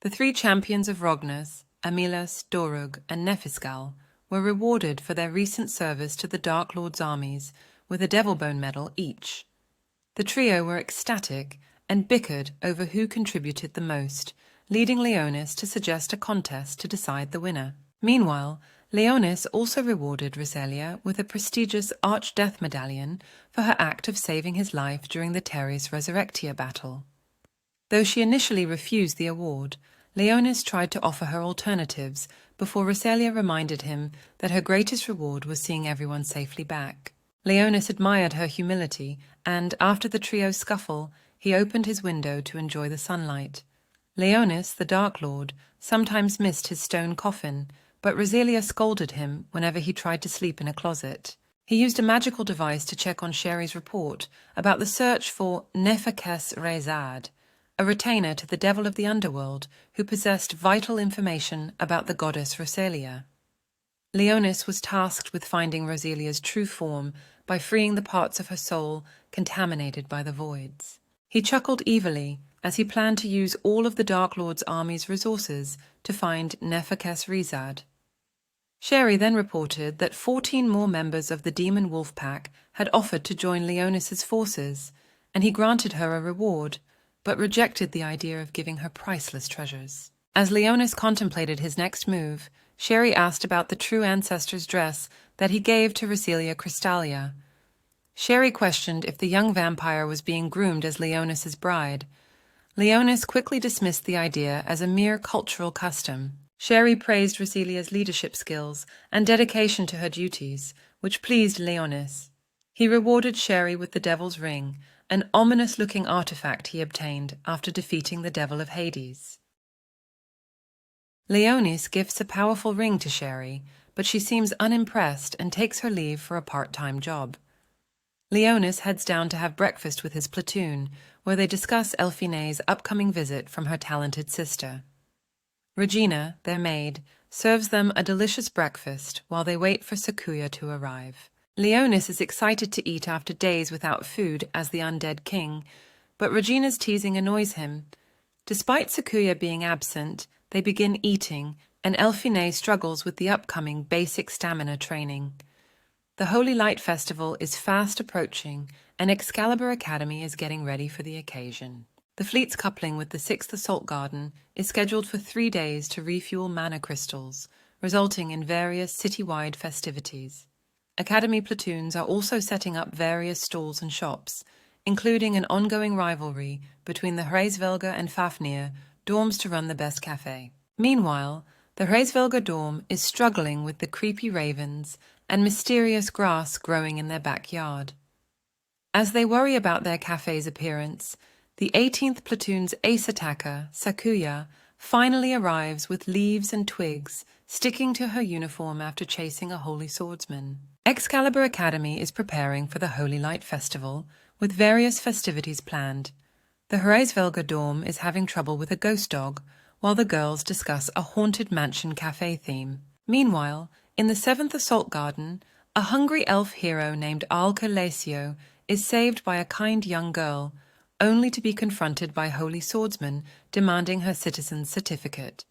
The three champions of Rognes, Amilas, Dorug, and Nephiskal, were rewarded for their recent service to the Dark Lord's armies with a Devilbone medal each. The trio were ecstatic and bickered over who contributed the most, leading Leonis to suggest a contest to decide the winner. Meanwhile, Leonis also rewarded Roselia with a prestigious Archdeath Medallion for her act of saving his life during the Teres Resurrectia battle. Though she initially refused the award, Leonis tried to offer her alternatives before Roselia reminded him that her greatest reward was seeing everyone safely back. Leonis admired her humility, and after the trio's scuffle, he opened his window to enjoy the sunlight. Leonis, the Dark Lord, sometimes missed his stone coffin, but Roselia scolded him whenever he tried to sleep in a closet. He used a magical device to check on Sherry's report about the search for Nefakes Rezad, a retainer to the devil of the underworld who possessed vital information about the goddess Roselia. Leonis was tasked with finding Roselia's true form by freeing the parts of her soul contaminated by the voids. He chuckled evilly as he planned to use all of the Dark Lord's army's resources to find Nefakes Rezad. Sherry then reported that 14 more members of the Demon Wolf Pack had offered to join Leonis's forces, and he granted her a reward, but rejected the idea of giving her priceless treasures. As Leonis contemplated his next move, Sherry asked about the true ancestor's dress that he gave to Roselia Crystalia. Sherry questioned if the young vampire was being groomed as Leonis's bride. Leonis quickly dismissed the idea as a mere cultural custom. Sherry praised Roselia's leadership skills and dedication to her duties, which pleased Leonis. He rewarded Sherry with the Devil's Ring, an ominous-looking artifact he obtained after defeating the Devil of Hades. Leonis gifts a powerful ring to Sherry, but she seems unimpressed and takes her leave for a part-time job. Leonis heads down to have breakfast with his platoon, where they discuss Elfine's upcoming visit from her talented sister. Regina, their maid, serves them a delicious breakfast while they wait for Sakuya to arrive. Leonis is excited to eat after days without food as the undead king, but Regina's teasing annoys him. Despite Sakuya being absent, they begin eating, and Elfine struggles with the upcoming basic stamina training. The Holy Light Festival is fast approaching, and Excalibur Academy is getting ready for the occasion. The fleet's coupling with the 6th Assault Garden is scheduled for 3 days to refuel mana crystals, resulting in various citywide festivities. Academy platoons are also setting up various stalls and shops, including an ongoing rivalry between the Hraesvelga and Fafnir dorms to run the best cafe. Meanwhile, the Hraesvelga dorm is struggling with the creepy ravens and mysterious grass growing in their backyard. As they worry about their cafe's appearance, the 18th Platoon's ace attacker, Sakuya, finally arrives with leaves and twigs sticking to her uniform after chasing a holy swordsman. Excalibur Academy is preparing for the Holy Light Festival, with various festivities planned. The Hraesvelga dorm is having trouble with a ghost dog, while the girls discuss a haunted mansion cafe theme. Meanwhile, in the 7th Assault Garden, a hungry elf hero named Alka Lesio is saved by a kind young girl, only to be confronted by holy swordsmen demanding her citizen's certificate.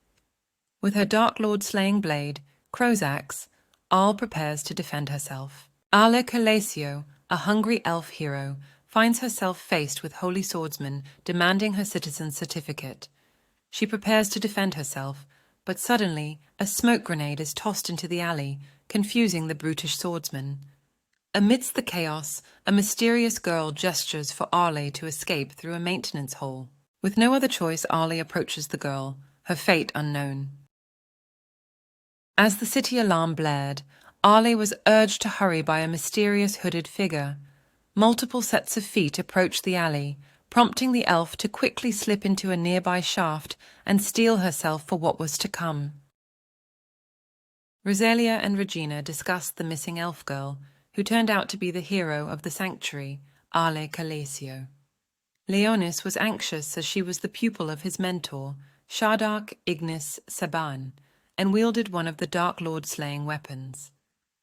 With her Dark Lord slaying blade, Crow's Axe, Al prepares to defend herself. Ale Kalesio, a hungry elf hero, finds herself faced with holy swordsmen demanding her citizen's certificate. She prepares to defend herself, but suddenly a smoke grenade is tossed into the alley, confusing the brutish swordsman. Amidst the chaos, a mysterious girl gestures for Arle to escape through a maintenance hole. With no other choice, Arle approaches the girl, her fate unknown. As the city alarm blared, Arle was urged to hurry by a mysterious hooded figure. Multiple sets of feet approached the alley, prompting the elf to quickly slip into a nearby shaft and steel herself for what was to come. Roselia and Regina discussed the missing elf girl, who turned out to be the hero of the sanctuary, Ale Kalesio. Leonis was anxious as she was the pupil of his mentor, Shardak Ignis Saban, and wielded one of the Dark Lord-slaying weapons.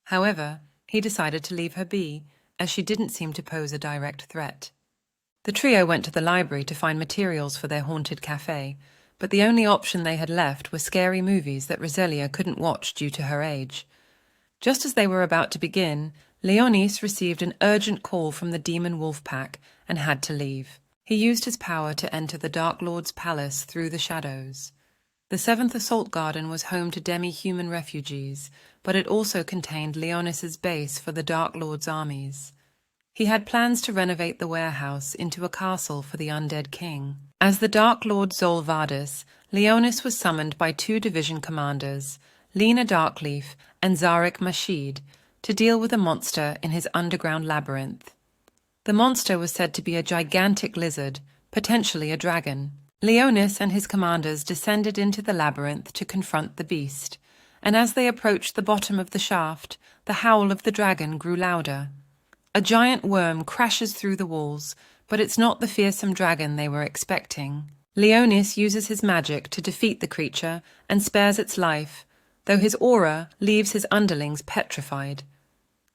However, he decided to leave her be, as she didn't seem to pose a direct threat. The trio went to the library to find materials for their haunted cafe, but the only option they had left were scary movies that Roselia couldn't watch due to her age. Just as they were about to begin, Leonis received an urgent call from the demon wolf pack and had to leave. He used his power to enter the Dark Lord's palace through the shadows. The 7th Assault Garden was home to demi-human refugees, but it also contained Leonis's base for the Dark Lord's armies. He had plans to renovate the warehouse into a castle for the undead king. As the Dark Lord Vadis, Leonis was summoned by 2 division commanders, Lena Darkleaf and Zarek Mashid, to deal with a monster in his underground labyrinth. The monster was said to be a gigantic lizard, potentially a dragon. Leonis and his commanders descended into the labyrinth to confront the beast, and as they approached the bottom of the shaft, the howl of the dragon grew louder. A giant worm crashes through the walls, but it's not the fearsome dragon they were expecting. Leonis uses his magic to defeat the creature and spares its life, though his aura leaves his underlings petrified.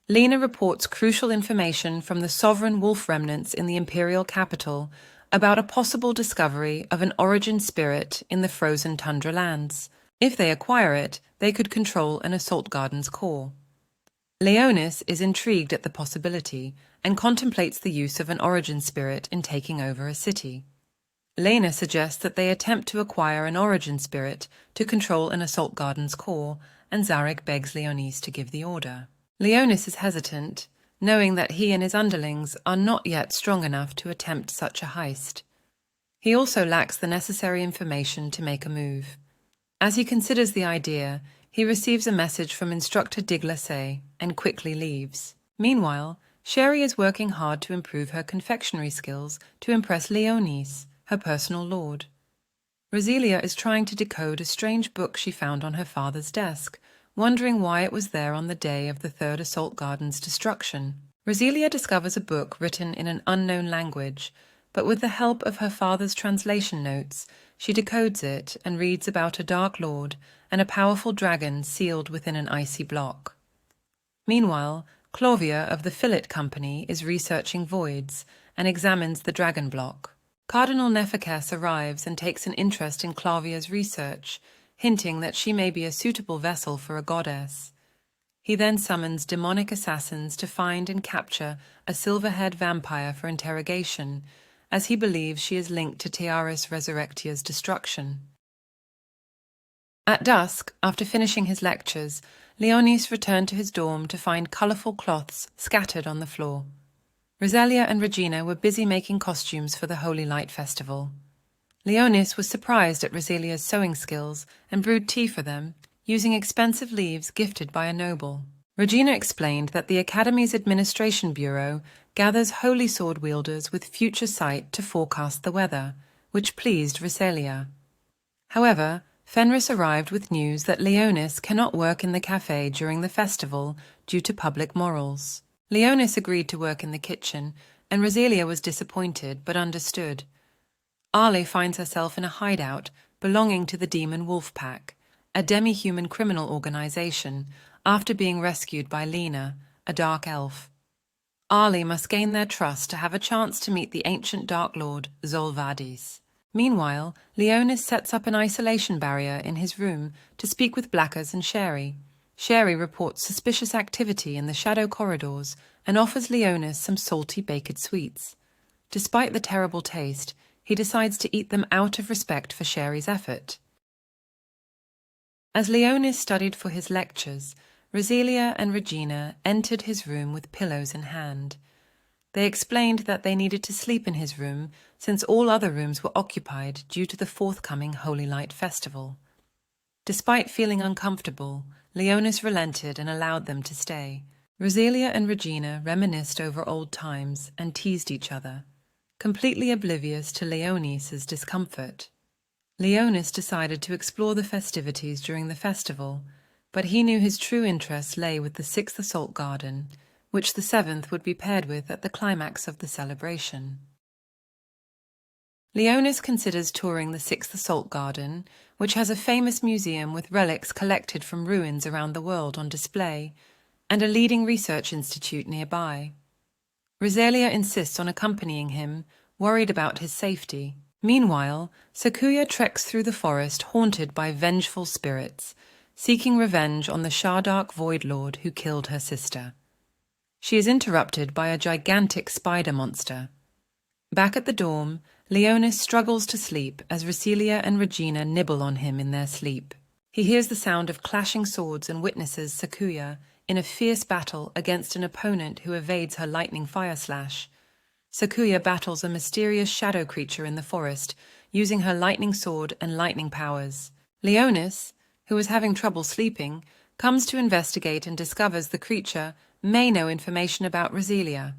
Lena reports crucial information from the sovereign wolf remnants in the imperial capital about a possible discovery of an origin spirit in the frozen tundra lands. If they acquire it, they could control an assault garden's core. Leonis is intrigued at the possibility and contemplates the use of an origin spirit in taking over a city. Lena suggests that they attempt to acquire an origin spirit to control an assault garden's core, and Zarek begs Leonis to give the order. Leonis is hesitant, knowing that he and his underlings are not yet strong enough to attempt such a heist. He also lacks the necessary information to make a move. As he considers the idea, he receives a message from Instructor Diglasse and quickly leaves. Meanwhile, Sherry is working hard to improve her confectionery skills to impress Leonis, her personal lord. Roselia is trying to decode a strange book she found on her father's desk, wondering why it was there on the day of the 3rd Assault Garden's destruction. Roselia discovers a book written in an unknown language, but with the help of her father's translation notes, she decodes it and reads about a Dark Lord and a powerful dragon sealed within an icy block. Meanwhile, Clovia of the Fillet Company is researching voids and examines the dragon block. Cardinal Nephakes arrives and takes an interest in Clavia's research, hinting that she may be a suitable vessel for a goddess. He then summons demonic assassins to find and capture a silver-haired vampire for interrogation, as he believes she is linked to Tiaris Resurrectia's destruction. At dusk, after finishing his lectures, Leonis returned to his dorm to find colourful cloths scattered on the floor. Roselia and Regina were busy making costumes for the Holy Light Festival. Leonis was surprised at Roselia's sewing skills and brewed tea for them, using expensive leaves gifted by a noble. Regina explained that the Academy's Administration Bureau gathers holy sword wielders with future sight to forecast the weather, which pleased Roselia. However, Fenris arrived with news that Leonis cannot work in the cafe during the festival due to public morals. Leonis agreed to work in the kitchen, and Roselia was disappointed but understood. Ale finds herself in a hideout belonging to the Demon Wolf Pack, a demi-human criminal organization, after being rescued by Lena, a dark elf. Ale must gain their trust to have a chance to meet the ancient Dark Lord, Vadis. Meanwhile, Leonis sets up an isolation barrier in his room to speak with Blackers and Sherry. Sherry reports suspicious activity in the shadow corridors and offers Leonis some salty baked sweets. Despite the terrible taste, he decides to eat them out of respect for Sherry's effort. As Leonis studied for his lectures, Roselia and Regina entered his room with pillows in hand. They explained that they needed to sleep in his room since all other rooms were occupied due to the forthcoming Holy Light Festival. Despite feeling uncomfortable, Leonis relented and allowed them to stay. Roselia and Regina reminisced over old times and teased each other, completely oblivious to Leonis's discomfort. Leonis decided to explore the festivities during the festival, but he knew his true interest lay with the 6th Assault Garden, which the 7th would be paired with at the climax of the celebration. Leonis considers touring the 6th Assault Garden, which has a famous museum with relics collected from ruins around the world on display, and a leading research institute nearby. Roselia insists on accompanying him, worried about his safety. Meanwhile, Sakuya treks through the forest haunted by vengeful spirits, seeking revenge on the Shardark Void Lord who killed her sister. She is interrupted by a gigantic spider monster. Back at the dorm, Leonis struggles to sleep as Recelia and Regina nibble on him in their sleep. He hears the sound of clashing swords and witnesses Sakuya in a fierce battle against an opponent who evades her lightning fire slash. Sakuya battles a mysterious shadow creature in the forest, using her lightning sword and lightning powers. Leonis, who is having trouble sleeping, comes to investigate and discovers the creature may know information about Recelia.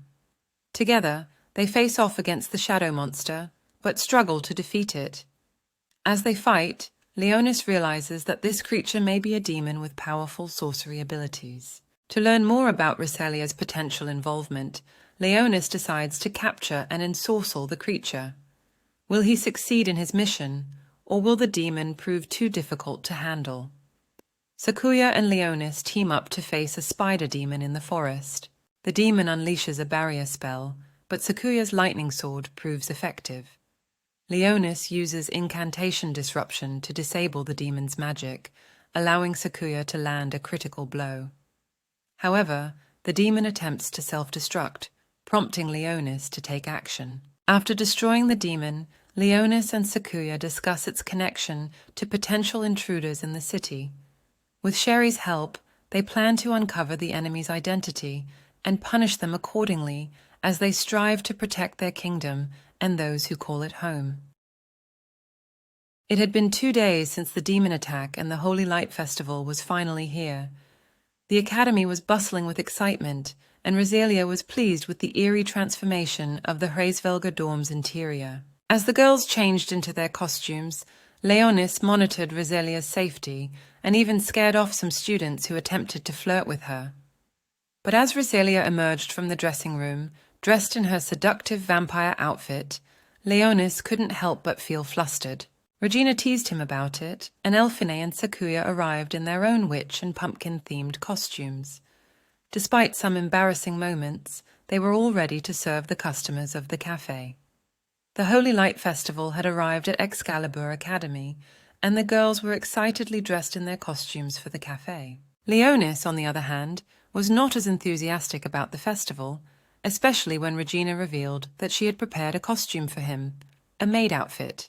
Together, they face off against the shadow monster, but struggle to defeat it. As they fight, Leonis realizes that this creature may be a demon with powerful sorcery abilities. To learn more about Recelia's potential involvement, Leonis decides to capture and ensorcel the creature. Will he succeed in his mission, or will the demon prove too difficult to handle? Sakuya and Leonis team up to face a spider demon in the forest. The demon unleashes a barrier spell, but Sakuya's lightning sword proves effective. Leonis uses incantation disruption to disable the demon's magic, allowing Sakuya to land a critical blow. However, the demon attempts to self-destruct, prompting Leonis to take action. After destroying the demon, Leonis and Sakuya discuss its connection to potential intruders in the city. With Sherry's help, they plan to uncover the enemy's identity and punish them accordingly as they strive to protect their kingdom and those who call it home. It had been 2 days since the demon attack and the Holy Light Festival was finally here. The academy was bustling with excitement, and Recelia was pleased with the eerie transformation of the Hraesvelga dorm's interior. As the girls changed into their costumes, Leonis monitored Recelia's safety and even scared off some students who attempted to flirt with her. But as Recelia emerged from the dressing room, dressed in her seductive vampire outfit, Leonis couldn't help but feel flustered. Regina teased him about it, and Elphine and Sakuya arrived in their own witch and pumpkin-themed costumes. Despite some embarrassing moments, they were all ready to serve the customers of the cafe. The Holy Light Festival had arrived at Excalibur Academy, and the girls were excitedly dressed in their costumes for the cafe. Leonis, on the other hand, was not as enthusiastic about the festival, especially when Regina revealed that she had prepared a costume for him, a maid outfit.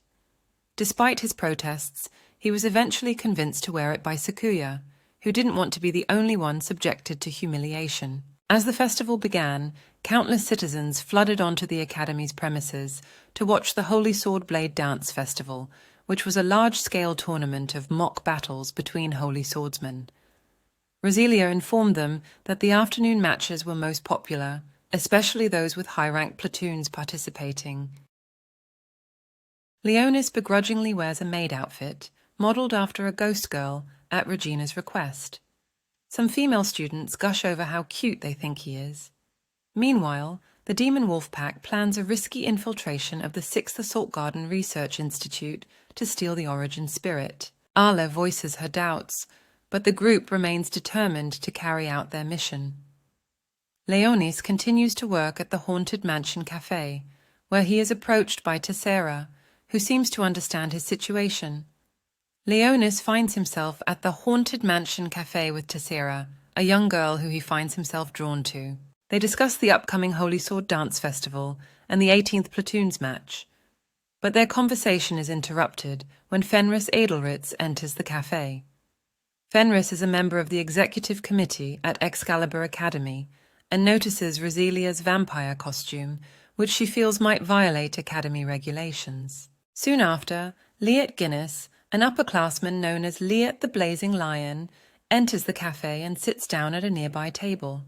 Despite his protests, he was eventually convinced to wear it by Sakuya, who didn't want to be the only one subjected to humiliation. As the festival began, countless citizens flooded onto the Academy's premises to watch the Holy Sword Blade Dance Festival, which was a large-scale tournament of mock battles between holy swordsmen. Recelia informed them that the afternoon matches were most popular, especially those with high-ranked platoons participating. Leonis begrudgingly wears a maid outfit, modelled after a ghost girl, at Regina's request. Some female students gush over how cute they think he is. Meanwhile, the Demon Wolf Pack plans a risky infiltration of the 6th Assault Garden Research Institute to steal the Origin Spirit. Arla voices her doubts, but the group remains determined to carry out their mission. Leonis continues to work at the Haunted Mansion Cafe, where he is approached by Tessera, who seems to understand his situation. Leonis finds himself at the Haunted Mansion Cafe with Tessera, a young girl who he finds himself drawn to. They discuss the upcoming Holy Sword Dance Festival and the 18th Platoons match. But their conversation is interrupted when Fenris Edelritz enters the cafe. Fenris is a member of the executive committee at Excalibur Academy and notices Recelia's vampire costume, which she feels might violate Academy regulations. Soon after, Liet Guinness, an upperclassman known as Liet the Blazing Lion, enters the cafe and sits down at a nearby table.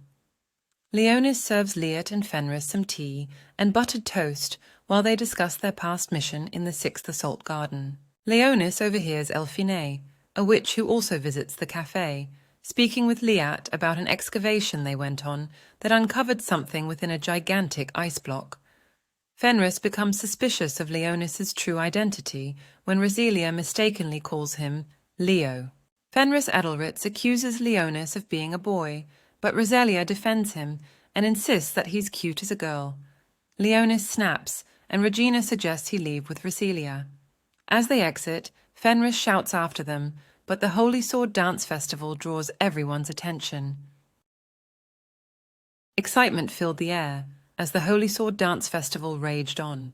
Leonis serves Liet and Fenris some tea and buttered toast while they discuss their past mission in the 6th Assault Garden. Leonis overhears Elphine, a witch who also visits the cafe, speaking with Liat about an excavation they went on that uncovered something within a gigantic ice block. Fenris becomes suspicious of Leonis's true identity when Recelia mistakenly calls him Leo. Fenris Edelritz accuses Leonis of being a boy, but Recelia defends him and insists that he's cute as a girl. Leonis snaps and Regina suggests he leave with Rasilia. As they exit, Fenris shouts after them, but the Holy Sword Dance Festival draws everyone's attention. Excitement filled the air as the Holy Sword Dance Festival raged on.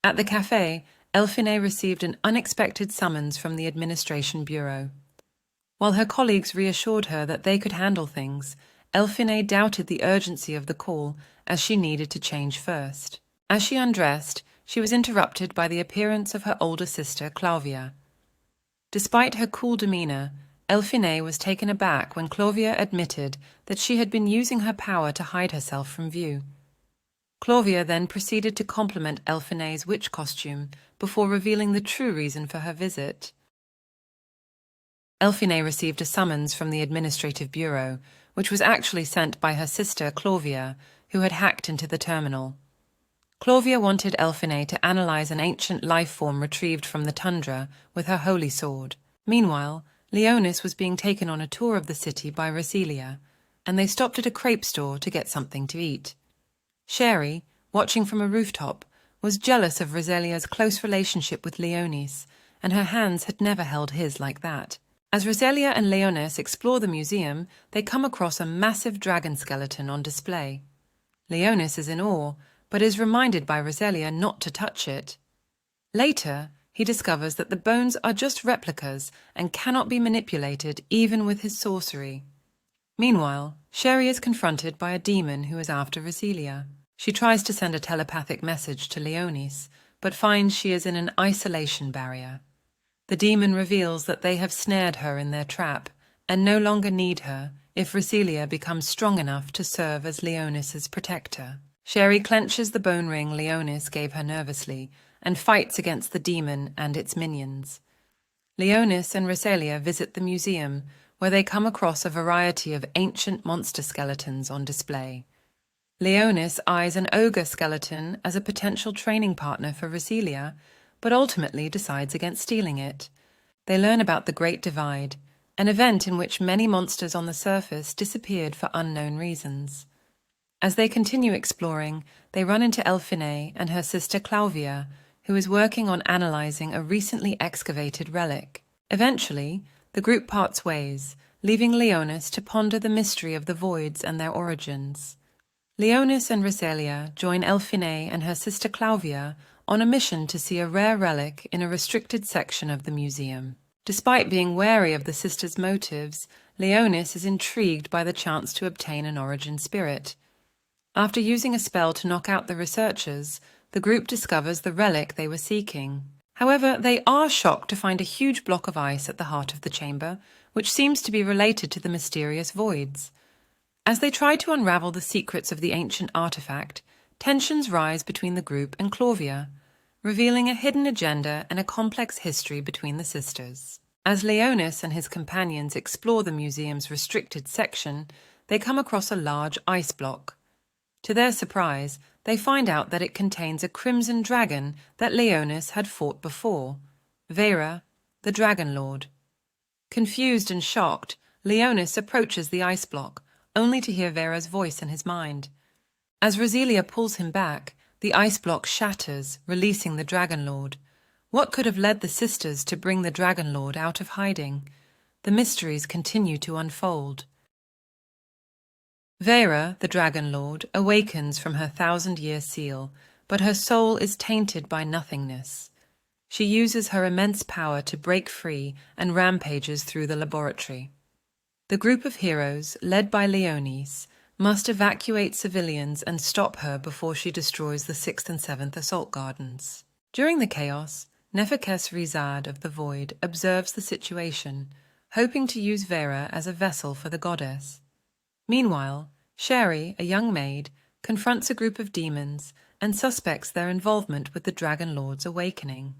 At the cafe, Elphine received an unexpected summons from the Administration Bureau. While her colleagues reassured her that they could handle things, Elphine doubted the urgency of the call as she needed to change first. As she undressed, she was interrupted by the appearance of her older sister, Clauvia. Despite her cool demeanor, Elphine was taken aback when Clauvia admitted that she had been using her power to hide herself from view. Clauvia then proceeded to compliment Elphine's witch costume before revealing the true reason for her visit. Elphine received a summons from the Administrative Bureau, which was actually sent by her sister Clauvia, who had hacked into the terminal. Clauvia wanted Elphine to analyze an ancient life form retrieved from the tundra with her holy sword. Meanwhile, Leonis was being taken on a tour of the city by Rasilia, and they stopped at a crepe store to get something to eat. Sherry, watching from a rooftop, was jealous of Roselia's close relationship with Leonis, and her hands had never held his like that. As Roselia and Leonis explore the museum, they come across a massive dragon skeleton on display. Leonis is in awe, but is reminded by Roselia not to touch it. Later, he discovers that the bones are just replicas and cannot be manipulated even with his sorcery. Meanwhile, Sherry is confronted by a demon who is after Roselia. She tries to send a telepathic message to Leonis, but finds she is in an isolation barrier. The demon reveals that they have snared her in their trap and no longer need her if Roselia becomes strong enough to serve as Leonis's protector. Sherry clenches the bone ring Leonis gave her nervously and fights against the demon and its minions. Leonis and Roselia visit the museum, where they come across a variety of ancient monster skeletons on display. Leonis eyes an ogre skeleton as a potential training partner for Roselia, but ultimately decides against stealing it. They learn about the Great Divide, an event in which many monsters on the surface disappeared for unknown reasons. As they continue exploring, they run into Elphine and her sister Clauvia, who is working on analyzing a recently excavated relic. Eventually, the group parts ways, leaving Leonis to ponder the mystery of the voids and their origins. Leonis and Roselia join Elphine and her sister Clauvia on a mission to see a rare relic in a restricted section of the museum. Despite being wary of the sisters' motives, Leonis is intrigued by the chance to obtain an origin spirit. After using a spell to knock out the researchers, the group discovers the relic they were seeking. However, they are shocked to find a huge block of ice at the heart of the chamber, which seems to be related to the mysterious voids. As they try to unravel the secrets of the ancient artifact, tensions rise between the group and Clauvia, revealing a hidden agenda and a complex history between the sisters. As Leonis and his companions explore the museum's restricted section, they come across a large ice block. To their surprise, they find out that it contains a crimson dragon that Leonis had fought before, Vera, the Dragon Lord. Confused and shocked, Leonis approaches the ice block, only to hear Vera's voice in his mind. As Roselia pulls him back, the ice block shatters, releasing the Dragon Lord. What could have led the sisters to bring the Dragon Lord out of hiding? The mysteries continue to unfold. Vera, the Dragon Lord, awakens from her 1,000-year seal, but her soul is tainted by nothingness. She uses her immense power to break free and rampages through the laboratory. The group of heroes, led by Leonis, must evacuate civilians and stop her before she destroys the 6th and 7th assault gardens. During the chaos, Nefekes Rizad of the Void observes the situation, hoping to use Vera as a vessel for the goddess. Meanwhile, Sherry, a young maid, confronts a group of demons and suspects their involvement with the Dragon Lord's awakening.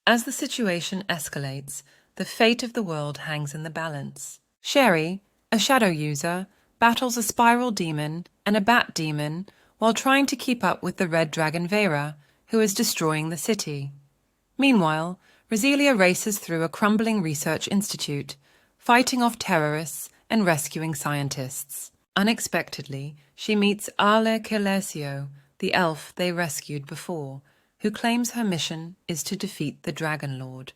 As the situation escalates, the fate of the world hangs in the balance. Sherry, a shadow user, battles a spiral demon and a bat demon while trying to keep up with the red dragon Vera, who is destroying the city. Meanwhile, Roselia races through a crumbling research institute, fighting off terrorists and rescuing scientists. Unexpectedly, she meets Ale Kilesio, the elf they rescued before, who claims her mission is to defeat the Dragon Lord.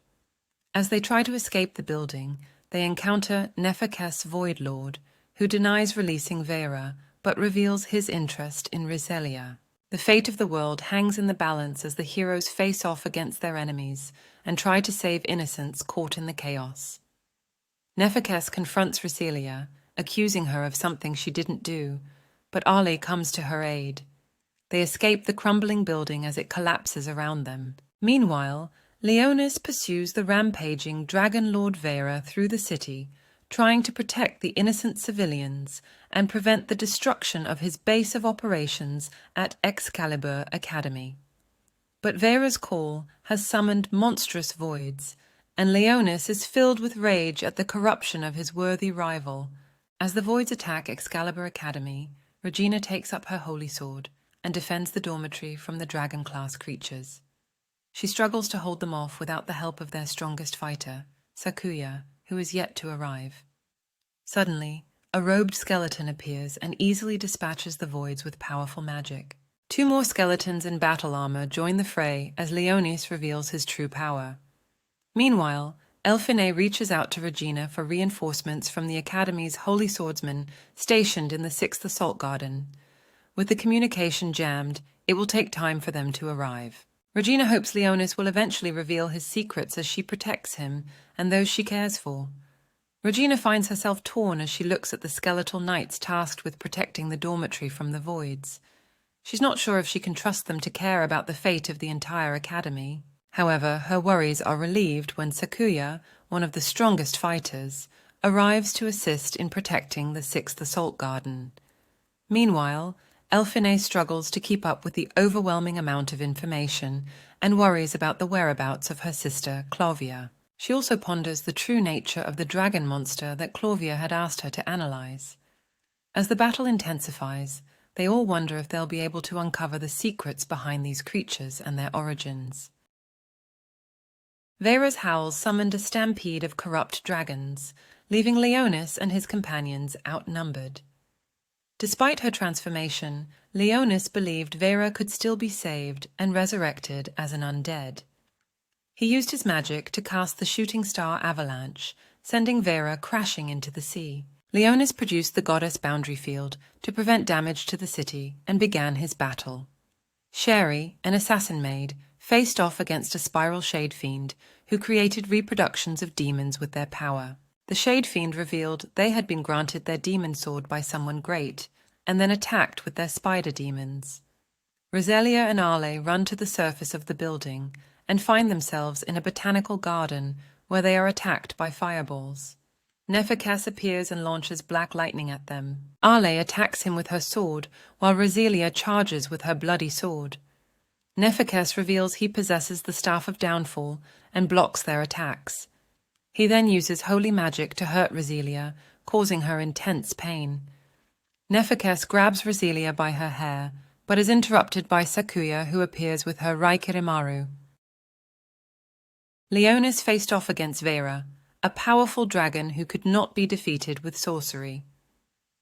As they try to escape the building, they encounter Nephekes Void Lord, who denies releasing Vera, but reveals his interest in Riselia. The fate of the world hangs in the balance as the heroes face off against their enemies and try to save innocents caught in the chaos. Nephekes confronts Riselia, accusing her of something she didn't do, but Ale comes to her aid. They escape the crumbling building as it collapses around them. Meanwhile, Leonis pursues the rampaging Dragon Lord Vera through the city, trying to protect the innocent civilians and prevent the destruction of his base of operations at Excalibur Academy. But Vera's call has summoned monstrous voids, and Leonis is filled with rage at the corruption of his worthy rival. As the voids attack Excalibur Academy, Regina takes up her holy sword and defends the dormitory from the dragon-class creatures. She struggles to hold them off without the help of their strongest fighter, Sakuya, who is yet to arrive. Suddenly, a robed skeleton appears and easily dispatches the voids with powerful magic. 2 more skeletons in battle armor join the fray as Leonis reveals his true power. Meanwhile, Elphine reaches out to Regina for reinforcements from the Academy's holy swordsman stationed in the 6th Assault Garden. With the communication jammed, it will take time for them to arrive. Regina hopes Leonis will eventually reveal his secrets as she protects him and those she cares for. Regina finds herself torn as she looks at the skeletal knights tasked with protecting the dormitory from the voids. She's not sure if she can trust them to care about the fate of the entire academy. However, her worries are relieved when Sakuya, one of the strongest fighters, arrives to assist in protecting the 6th Assault Garden. Meanwhile, Elphine struggles to keep up with the overwhelming amount of information and worries about the whereabouts of her sister, Clavia. She also ponders the true nature of the dragon monster that Clavia had asked her to analyze. As the battle intensifies, they all wonder if they'll be able to uncover the secrets behind these creatures and their origins. Vera's howls summoned a stampede of corrupt dragons, leaving Leonis and his companions outnumbered. Despite her transformation, Leonis believed Vera could still be saved and resurrected as an undead. He used his magic to cast the shooting star avalanche, sending Vera crashing into the sea. Leonis produced the goddess boundary field to prevent damage to the city and began his battle. Sherry, an assassin maid, faced off against a spiral shade fiend who created reproductions of demons with their power. The shade fiend revealed they had been granted their demon sword by someone great, and then attacked with their spider demons. Riselia and Ale run to the surface of the building and find themselves in a botanical garden where they are attacked by fireballs. Nephekes appears and launches black lightning at them. Ale attacks him with her sword, while Riselia charges with her bloody sword. Nephekes reveals he possesses the Staff of Downfall and blocks their attacks. He then uses holy magic to hurt Riselia, causing her intense pain. Nephekes grabs Riselia by her hair, but is interrupted by Sakuya, who appears with her Raikirimaru. Leonis faced off against Vera, a powerful dragon who could not be defeated with sorcery.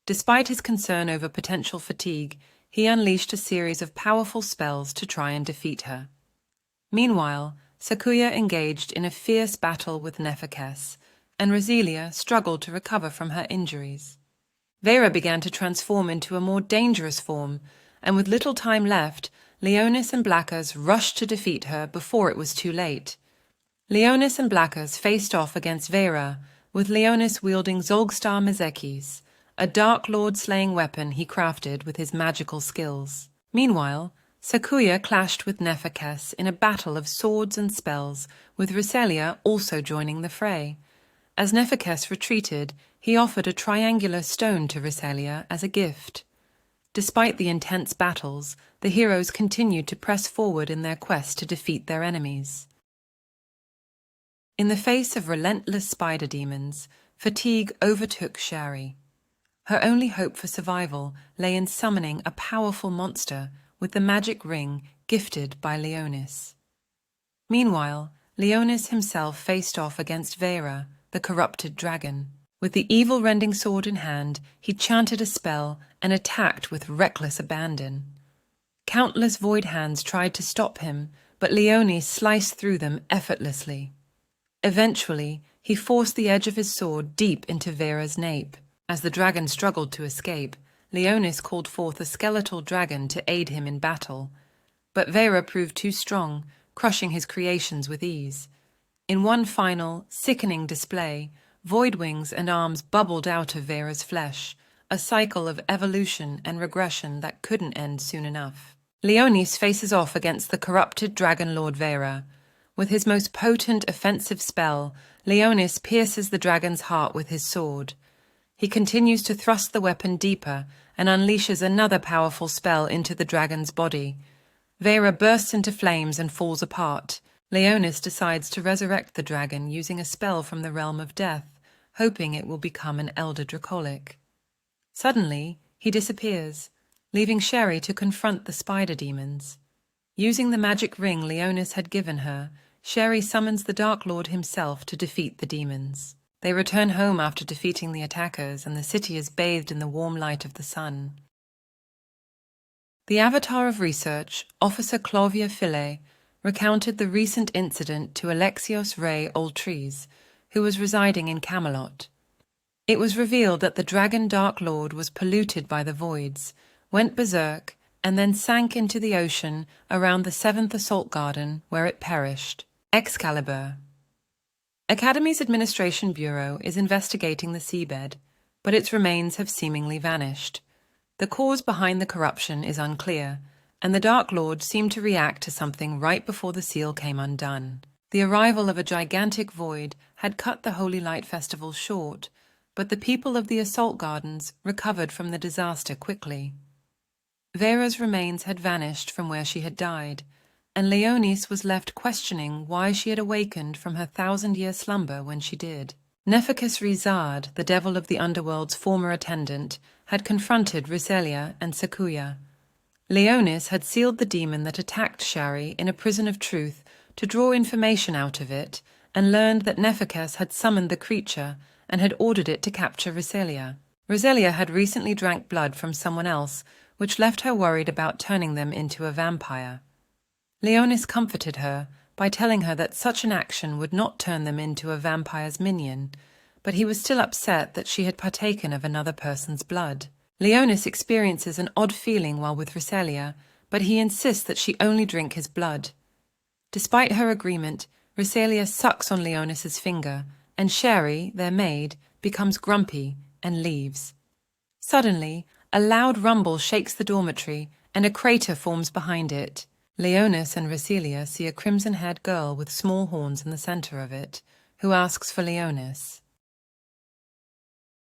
Despite his concern over potential fatigue, he unleashed a series of powerful spells to try and defeat her. Meanwhile, Sakuya engaged in a fierce battle with Nephekes, and Riselia struggled to recover from her injuries. Vera began to transform into a more dangerous form, and with little time left, Leonis and Blackas rushed to defeat her before it was too late. Leonis and Blackas faced off against Vera, with Leonis wielding Zolgstar Mezekis, a Dark Lord-slaying weapon he crafted with his magical skills. Meanwhile, Sakuya clashed with Nephekes in a battle of swords and spells, with Riselia also joining the fray. As Nephekes retreated, he offered a triangular stone to Riselia as a gift. Despite the intense battles, the heroes continued to press forward in their quest to defeat their enemies. In the face of relentless spider demons, fatigue overtook Sherry. Her only hope for survival lay in summoning a powerful monster with the magic ring gifted by Leonis. Meanwhile, Leonis himself faced off against Vera, the corrupted dragon. With the evil-rending sword in hand, he chanted a spell and attacked with reckless abandon. Countless void hands tried to stop him, but Leone sliced through them effortlessly. Eventually, he forced the edge of his sword deep into Vera's nape. As the dragon struggled to escape, Leonis called forth a skeletal dragon to aid him in battle. But Vera proved too strong, crushing his creations with ease. In one final, sickening display, void wings and arms bubbled out of Vera's flesh, a cycle of evolution and regression that couldn't end soon enough. Leonis faces off against the corrupted Dragon Lord Vera. With his most potent offensive spell, Leonis pierces the dragon's heart with his sword. He continues to thrust the weapon deeper and unleashes another powerful spell into the dragon's body. Vera bursts into flames and falls apart. Leonis decides to resurrect the dragon using a spell from the realm of death, hoping it will become an elder dracolic. Suddenly, he disappears, leaving Sherry to confront the spider demons. Using the magic ring Leonis had given her, Sherry summons the Dark Lord himself to defeat the demons. They return home after defeating the attackers, and the city is bathed in the warm light of the sun. The Avatar of Research, Officer Clovia Fillet, recounted the recent incident to Alexios Ray Oltrees, who was residing in Camelot. It was revealed that the Dragon Dark Lord was polluted by the voids, went berserk, and then sank into the ocean around the 7th Assault Garden, where it perished. Excalibur. Academy's Administration Bureau is investigating the seabed, but its remains have seemingly vanished. The cause behind the corruption is unclear, and the Dark Lord seemed to react to something right before the seal came undone. The arrival of a gigantic void had cut the Holy Light Festival short, but the people of the Assault Gardens recovered from the disaster quickly. Vera's remains had vanished from where she had died, and Leonis was left questioning why she had awakened from her 1,000-year slumber when she did. Nephicus Rizard, the devil of the underworld's former attendant, had confronted Riselia and Sakuya. Leonis had sealed the demon that attacked Shari in a prison of truth to draw information out of it, and learned that Nephicus had summoned the creature and had ordered it to capture Riselia. Riselia had recently drank blood from someone else, which left her worried about turning them into a vampire. Leonis comforted her by telling her that such an action would not turn them into a vampire's minion, but he was still upset that she had partaken of another person's blood. Leonis experiences an odd feeling while with Riselia, but he insists that she only drink his blood. Despite her agreement, Riselia sucks on Leonis's finger, and Sherry, their maid, becomes grumpy and leaves. Suddenly, a loud rumble shakes the dormitory, and a crater forms behind it. Leonis and Riselia see a crimson-haired girl with small horns in the center of it, who asks for Leonis.